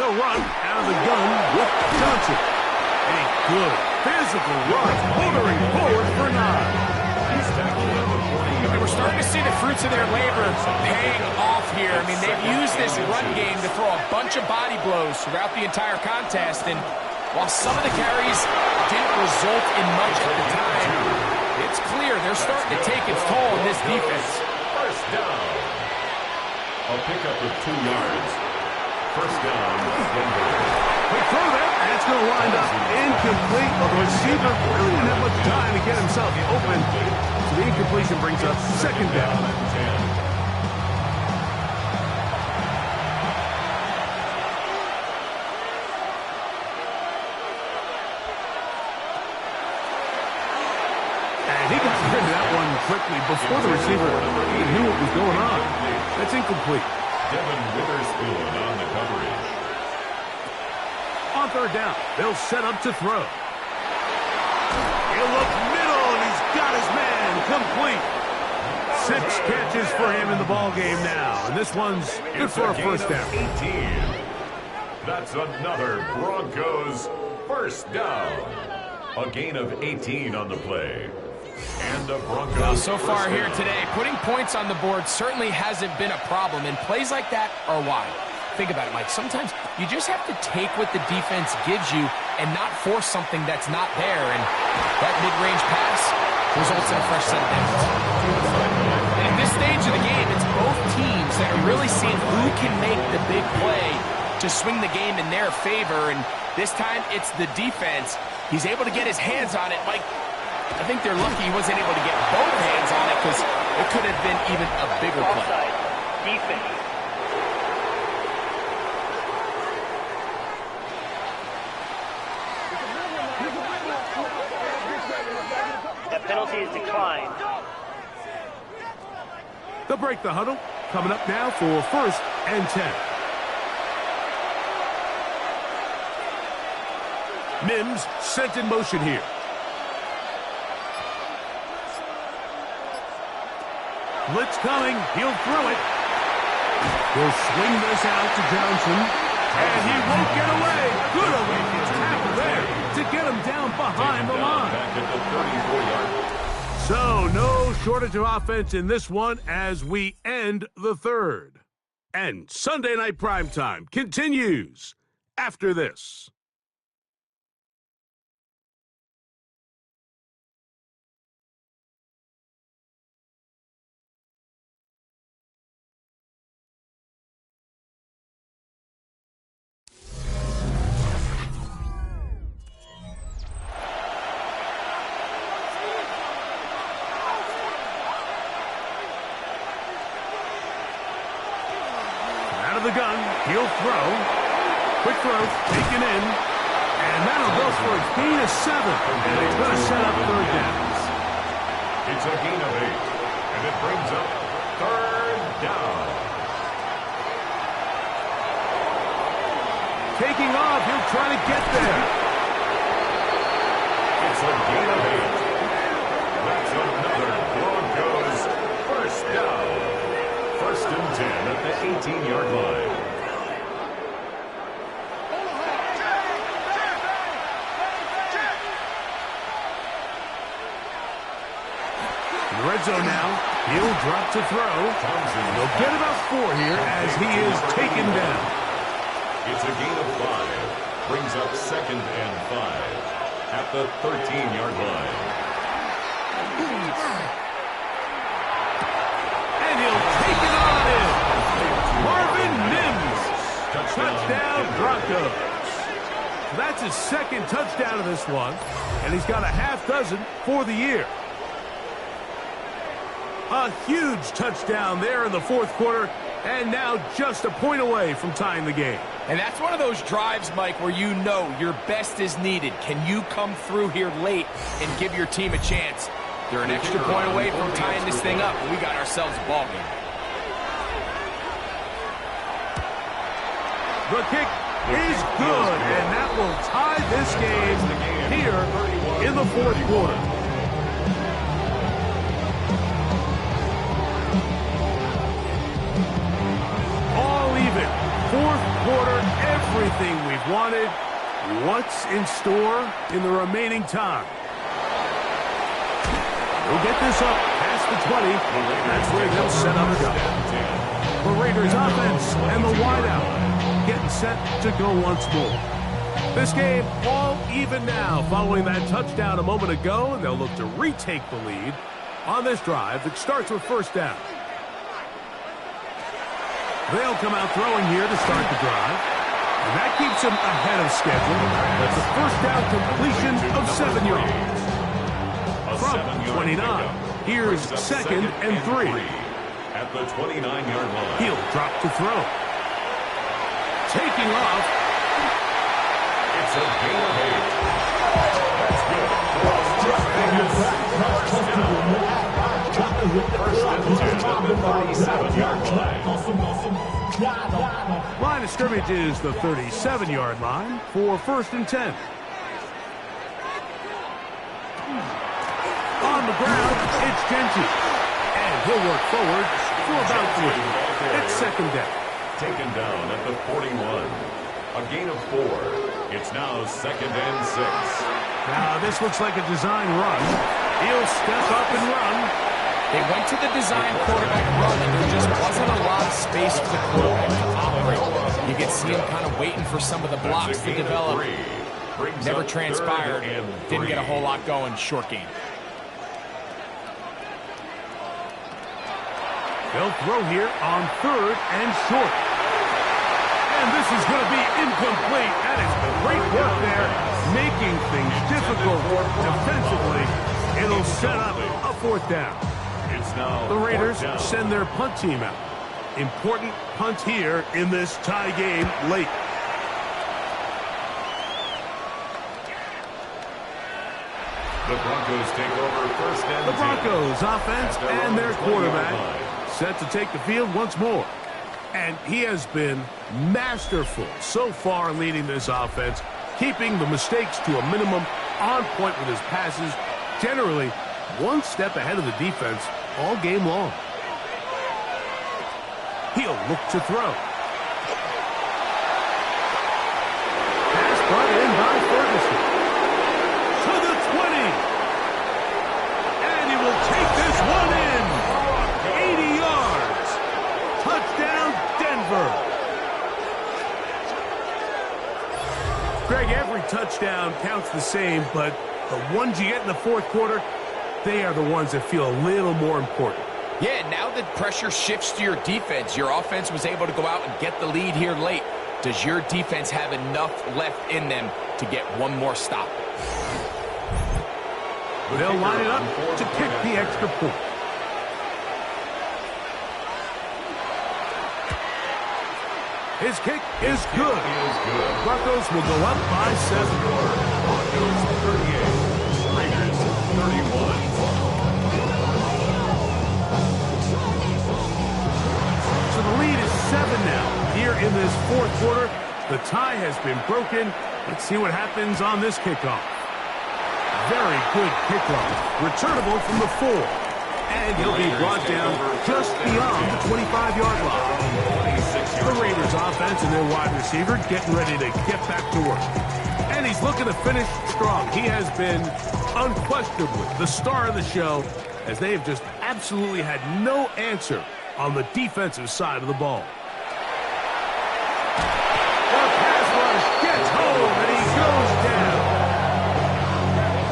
They'll run out of the gun with Johnson. A good physical run, motoring forward for 9. He's tackled at the 40. And we're starting to see the fruits of their labor paying off here. I mean, they've used this run game to throw a bunch of body blows throughout the entire contest. And while some of the carries didn't result in much at the time, it's clear they're starting to take its toll on this defense. First down. A pickup of 2 yards. First down, Denver. Quick throw there, and it's going to wind up incomplete. But the receiver really didn't have much time to get himself open. So the incompletion brings up 2nd down. And he gets rid of that one quickly before the receiver even knew what was going on. That's incomplete. Devin Witherspoon on the coverage. On third down, they'll set up to throw. He'll look middle, and he's got his man complete. 6 catches for him in the ball game now, and this one's good for a first down. 18. That's another Broncos first down. A gain of 18 on the play. And the Broncos. Well, so far here today, putting points on the board certainly hasn't been a problem, and plays like that are why. Think about it, Mike. Sometimes you just have to take what the defense gives you and not force something that's not there, and that mid-range pass results in a fresh set of downs. And at this stage of the game, it's both teams that are really seeing who can make the big play to swing the game in their favor, and this time it's the defense. He's able to get his hands on it. Mike, I think they're lucky he wasn't able to get both hands on it, because it could have been even a bigger play. Offside. Defense. That penalty is declined. They'll break the huddle. Coming up now for first and 10. Mims sent in motion here. Blitz coming. He'll throw it. He'll swing this out to Johnson. And he won't get away. Good Olympian tackle there to get him down behind the line. Back at the 34-yard. So no shortage of offense in this one as we end the third. And Sunday Night Primetime continues after this. The gun, he'll throw. Quick throw, taken in. And that'll go for a gain of 7. And it's going to set up third downs. It's a gain of 8. And it brings up third down. Taking off, he'll try to get there. It's a gain of 8. That's another Broncos first down. First and 10 at the 18-yard line. In the red zone now, he'll drop to throw. He'll get about 4 here as he is taken down. It's a gain of 5. Brings up second and 5 at the 13-yard line. And he'll take it on in. Marvin Mims. Touchdown Broncos. That's his second touchdown of this one, and he's got a half dozen for the year. A huge touchdown there in the fourth quarter, and now just a point away from tying the game. And that's one of those drives, Mike, where you know your best is needed. Can you come through here late and give your team a chance? They're an extra point away from tying this thing up, and we got ourselves a ball game. The kick is good, and that will tie this game here in the fourth quarter. All even. Fourth quarter, everything we've wanted. What's in store in the remaining time? We'll get this up past the 20. That's where they'll set up shop. The Raiders offense and the wideout getting set to go once more. This game all even now following that touchdown a moment ago, and they'll look to retake the lead on this drive that starts with first down. They'll come out throwing here to start the drive, and that keeps them ahead of schedule. That's a first down completion of 7 yards. From 29, here's second and 3. At the 29-yard line. He'll drop to throw. Taking off. It's a gain of 8. That's good. First and 10 at the 37-yard line. Line of scrimmage is the 37-yard line for first and 10. On the ground, it's Genty. And he'll work forward for about 3. It's second down. Taken down at the 41. A gain of 4. It's now second and 6. Now this looks like a design run. He'll step up and run. They went to the design quarterback run, and there just wasn't a lot of space for the quarterback to operate. You could see him kind of waiting for some of the blocks to develop. Never transpired. Didn't get a whole lot going. Short game. They'll throw here on third and short. And this is going to be incomplete. That is great work there, making things difficult defensively. It'll set up a fourth down. The Raiders send their punt team out. Important punt here in this tie game late. The Broncos take over first and 10. The Broncos offense and their quarterback set to take the field once more. And he has been masterful so far leading this offense, keeping the mistakes to a minimum, on point with his passes, generally one step ahead of the defense all game long. He'll look to throw. Pass brought in by Ferguson. To the 20. And he will take this one in. 80 yards. Touchdown, Denver. Greg, every touchdown counts the same, but the ones you get in the fourth quarter, they are the ones that feel a little more important. Yeah, now that pressure shifts to your defense, your offense was able to go out and get the lead here late. Does your defense have enough left in them to get one more stop? They'll line it up to kick the extra point. His kick is good. Broncos will go up by 7. Broncos 38. Raiders 31. So the lead is 7 now. Here in this fourth quarter, the tie has been broken. Let's see what happens on this kickoff. Very good kickoff. Returnable from the 4. And he'll be brought down just beyond the 25-yard line. The Raiders offense and their wide receiver getting ready to get back to work. And he's looking to finish strong. He has been unquestionably the star of the show, as they have just absolutely had no answer on the defensive side of the ball. The pass rush gets home, and he goes down.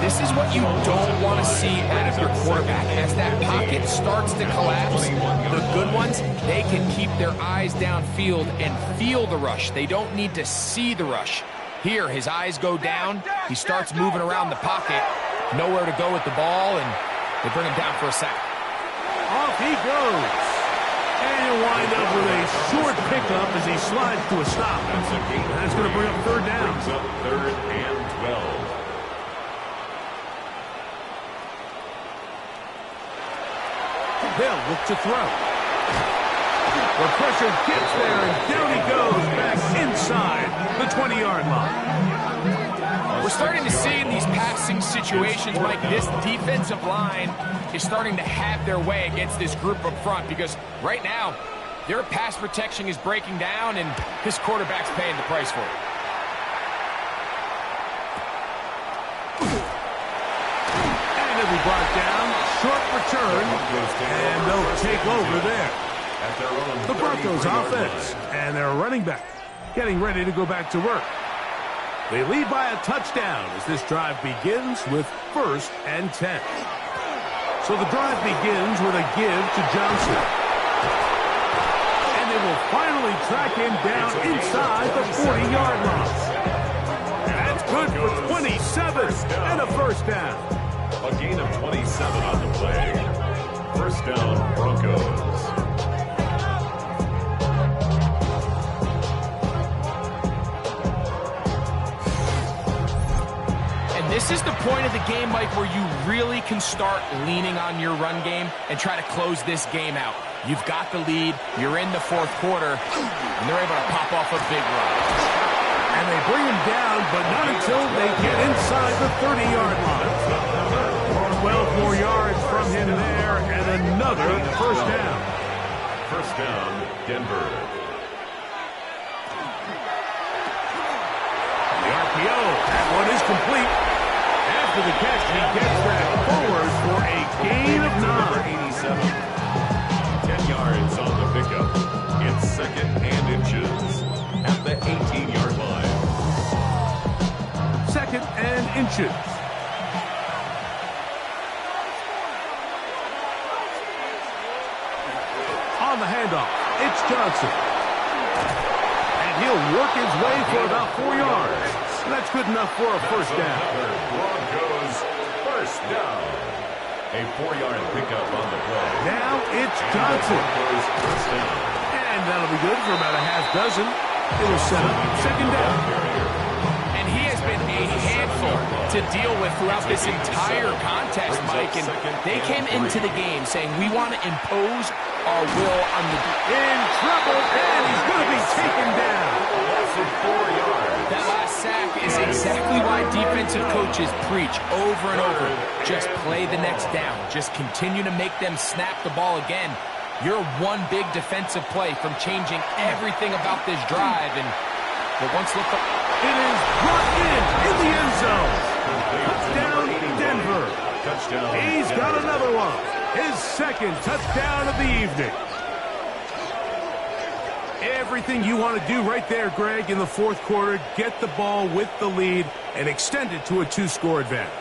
This is what you don't want to see out of your quarterback. As that pocket starts to collapse, the good ones, they can keep their eyes downfield and feel the rush. They don't need to see the rush. Here, his eyes go down. He starts moving around the pocket. Nowhere to go with the ball, and they bring him down for a sack. Off he goes. And he'll wind up with a short pickup as he slides to a stop. That's going to bring up third down. Brings up third and 12. They'll look to throw. The pressure gets there, and down he goes back inside the 20-yard line. We're starting to see in these passing situations, Mike, this defensive line is starting to have their way against this group up front, because right now, their pass protection is breaking down, and this quarterback's paying the price for it. And he'll be brought down. Short return, and they'll take over there. The Broncos offense and their running back getting ready to go back to work. They lead by a touchdown as this drive begins with first and 10. So the drive begins with a give to Johnson. And they will finally track him down inside the 40-yard line. That's good for 27 and a first down. A gain of 27 on the play. First down, Broncos. This is the point of the game, Mike, where you really can start leaning on your run game and try to close this game out. You've got the lead, you're in the fourth quarter, and they're able to pop off a big run. And they bring him down, but not until they get inside the 30-yard line. 12 more yards from him there, and another first down. First down, Denver. The RPO, that one is complete. After the catch, he gets that forward for a gain of 9. 87. 10 yards on the pickup. It's second and inches at the 18-yard line. Second and inches. On the handoff, it's Johnson. And he'll work his way for about 4 yards. That's good enough for a first down. Broncos first down. A 4-yard pickup on the play. Now it's Johnson. Broncos first down. And that'll be good for about a half dozen. It'll set up second down. And he has been a handful to deal with throughout this entire contest, Mike. And they came into the game saying, we want to impose our will on the... In trouble, and he's going to be taken down. Loss of 4 yards. That last sack is exactly why defensive coaches preach over and over. Just play the next down. Just continue to make them snap the ball again. You're one big defensive play from changing everything about this drive. And but once look up, it is brought in the end zone. Touchdown, Denver. Touchdown. He's got another one. His second touchdown of the evening. Everything you want to do right there, Greg, in the fourth quarter. Get the ball with the lead and extend it to a 2-score advantage.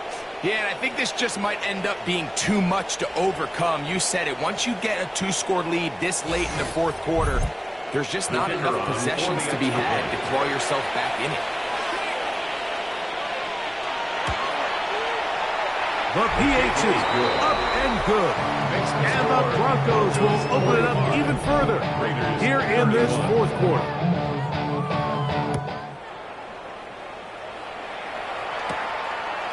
yeah, and I think this just might end up being too much to overcome. You said it. Once you get a 2-score lead this late in the fourth quarter, there's just not enough possessions to be had to claw yourself back in it. The PAT, up and good. And the Broncos will open it up even further here in this fourth quarter.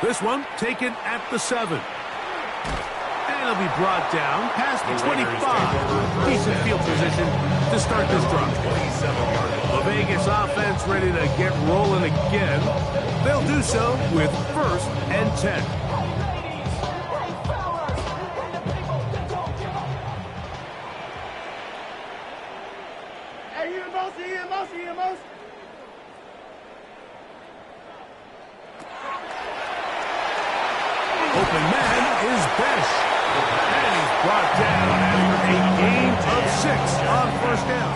This one taken at the 7. And it'll be brought down past the 25. Decent field position to start this drive. The Vegas offense ready to get rolling again. They'll do so with first and 10. Open man is Besh. And he's brought down after a gain of 6 on first down.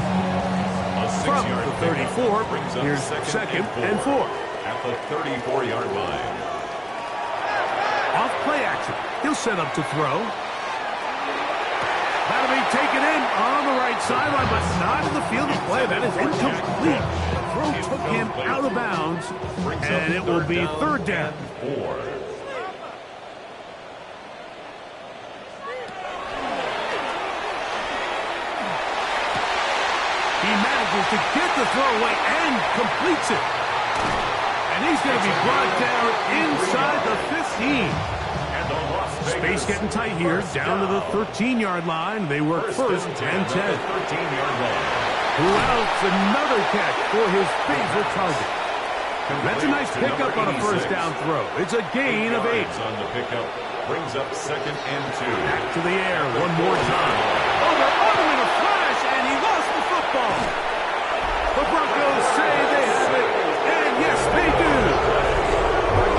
From the 34, here's second and 4. At the 34-yard line. Off play action. He'll set up to throw. That'll be taken in on the right sideline, but not in the field of play. That is incomplete. The throw took him out of bounds, and it will be third down. 4. He manages to get the throw away and completes it. And he's going to be brought down inside the 15. Space getting tight here, down to the 13-yard line. They work first and 10. 13-yard line. Who else? Another catch for his favorite target. That's a nice pickup on a first down throw. It's a gain of 8. On the pickup brings up second and 2. Back to the air one more time. Oh, they're on him in a flash, and he lost the football. The Broncos say they have it, and yes, they do.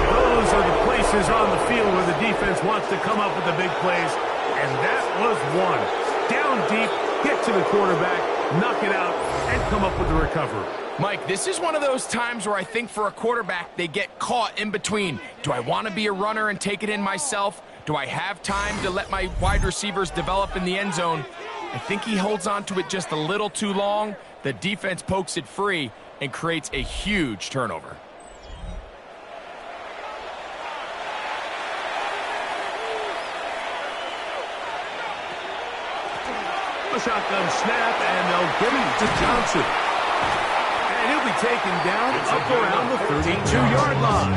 Those are the places on the field where the defense wants to come up with the big plays, and that was one. Down deep, get to the quarterback, knock it out, and come up with the recovery. Mike, this is one of those times where I think for a quarterback, they get caught in between. Do I want to be a runner and take it in myself? Do I have time to let my wide receivers develop in the end zone? I think he holds on to it just a little too long. The defense pokes it free and creates a huge turnover. A shotgun snap, and they'll give it to Johnson. And he'll be taken down up around the 32-yard line.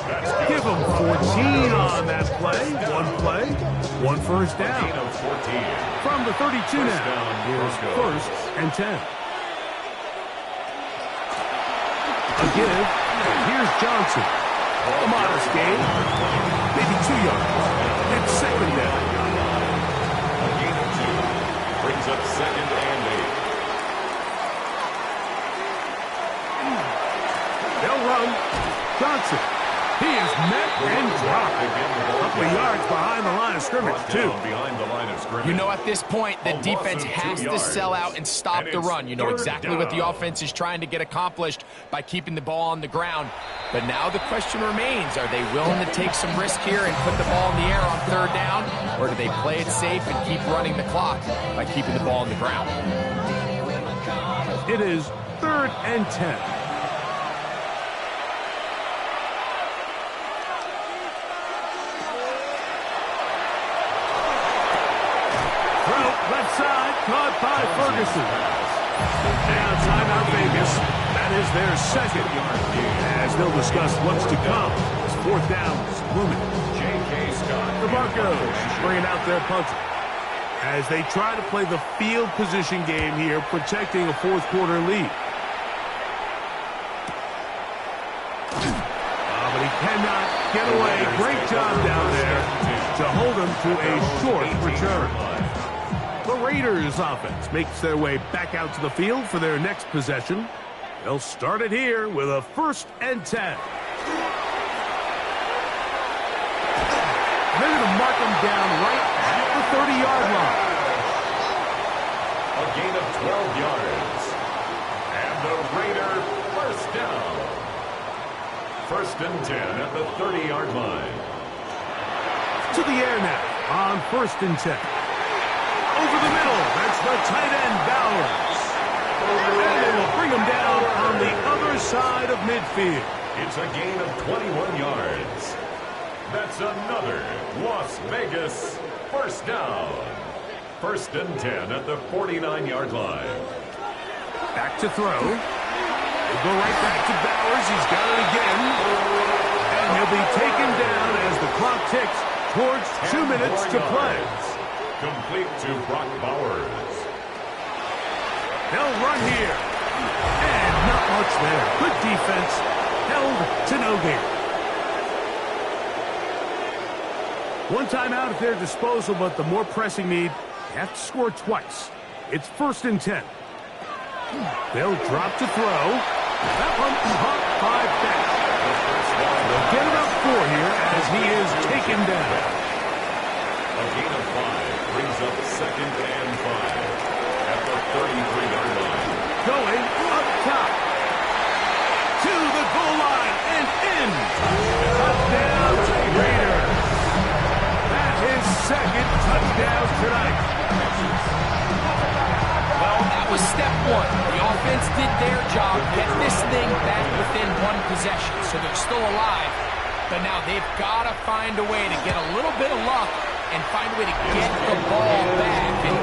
That Give them 14 on that play. One first down. Gain of 14. From the 32 First now. down, Here's Broncos. 1st and 10. A give. And here's Johnson. A modest gain. Maybe 2 yards. It's 2nd down. A gain of 2. Brings up 2nd and 8. They'll run. Johnson. He is met and dropped. A couple of yards behind the line of scrimmage, too. Behind the line of scrimmage. You know, at this point, the defense has to sell out and stop the run. You know exactly what the offense is trying to get accomplished by keeping the ball on the ground. But now the question remains, are they willing to take some risk here and put the ball in the air on 3rd down? Or do they play it safe and keep running the clock by keeping the ball on the ground? It is 3rd and 10. Left side, caught by Ferguson. Now timeout Vegas. That is their 2nd. As they'll discuss what's to come. It's 4th down looming. J.K. Scott. The Broncos bringing out their punter. As they try to play the field position game here, protecting a 4th quarter lead. But he cannot get away. Great job down there to hold him to a short return. The Raiders offense makes their way back out to the field for their next possession. They'll start it here with a 1st and 10. They're going to mark him down right at the 30-yard line. A gain of 12 yards. And the Raider first down. 1st and 10 at the 30-yard line. To the air now on 1st and 10. Over the middle, that's the tight end, Bowers. And they will bring him down on the other side of midfield. It's a gain of 21 yards. That's another Las Vegas first down. 1st and 10 at the 49-yard line. Back to throw. He'll go right back to Bowers. He's got it again. And he'll be taken down as the clock ticks towards 2 minutes to play. Complete to Brock Bowers. They'll run here. And not much there. Good defense. Held to no gain. One timeout at their disposal, but the more pressing need, they have to score twice. It's 1st and 10. They'll drop to throw. That one caught by Beck. They'll get about 4 here as he is taken down. A gain of 5 brings up 2nd and 5 at the 33-yard line. Going up top. To the goal line and in. Touchdown Raiders. That is 2nd touchdown tonight. Well, that was step 1. The offense did their job, get this thing back within 1 possession, so they're still alive. But now they've got to find a way to get a little bit of luck and find a way to get the ball back. And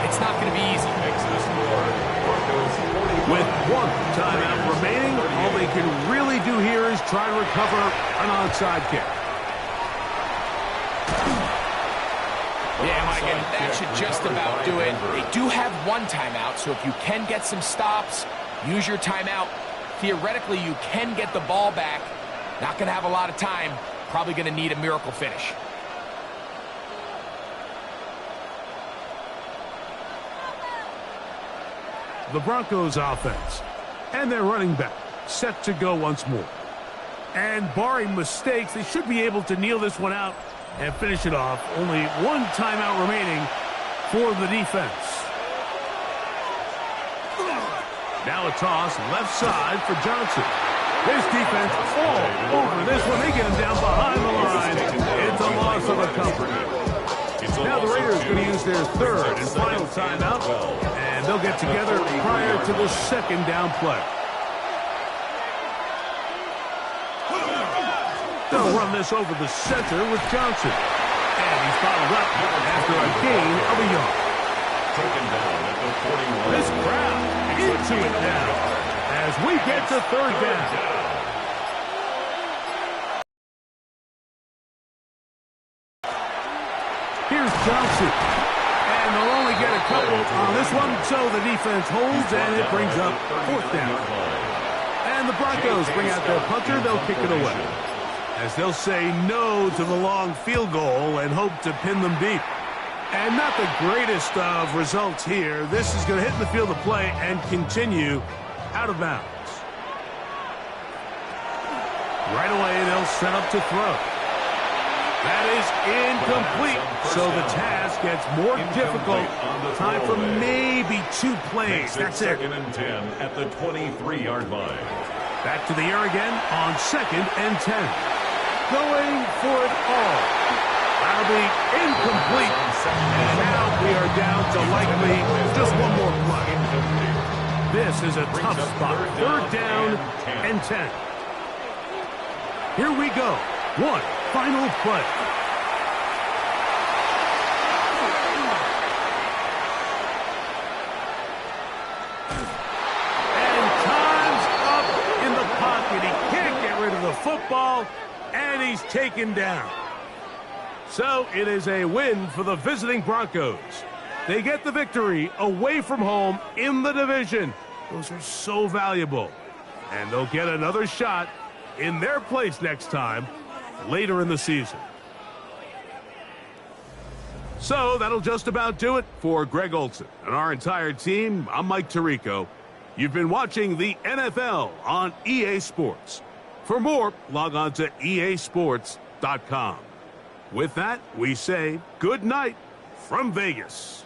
it's not going to be easy. With 1 timeout remaining, all they can really do here is try to recover an onside kick. Yeah, Mike, and that should just about do it. They do have 1 timeout, so if you can get some stops, use your timeout. Theoretically, you can get the ball back. Not going to have a lot of time. Probably going to need a miracle finish. The Broncos offense and their running back set to go once more. And barring mistakes, they should be able to kneel this one out and finish it off. Only 1 timeout remaining for the defense. Now a toss left side for Johnson. This defense all over this one. They get him down behind the line. It's a loss of a couple. Now the Raiders going to use their 3rd and final timeout. And they'll get together prior to the 2nd down play. They'll run this over the center with Johnson. And he's followed up after a gain of a yard. Taken down at the 41. This crowd into it now as we get to 3rd down. Johnson. And they'll only get a couple on this one, so the defense holds, and it brings up fourth down. And the Broncos bring out their punter. They'll kick it away, as they'll say no to the long field goal and hope to pin them deep. And not the greatest of results here. This is going to hit in the field of play and continue out of bounds. Right away, they'll set up to throw. That is incomplete, so the task gets more difficult. Time for maybe 2 plays. That's it. Second and 10 at the 23-yard line. Back to the air again on 2nd and 10. Going for it all. That'll be incomplete. And now we are down to likely just one more play. This is a tough spot. 3rd down and 10. Here we go. One final play. And time's up in the pocket. He can't get rid of the football, and he's taken down. So it is a win for the visiting Broncos. They get the victory away from home in the division. Those are so valuable. And they'll get another shot in their place next time later in the season. So that'll just about do it for Greg Olson and our entire team. I'm Mike Tirico. You've been watching the NFL on EA Sports. For more, log on to easports.com. With that, we say good night from Vegas.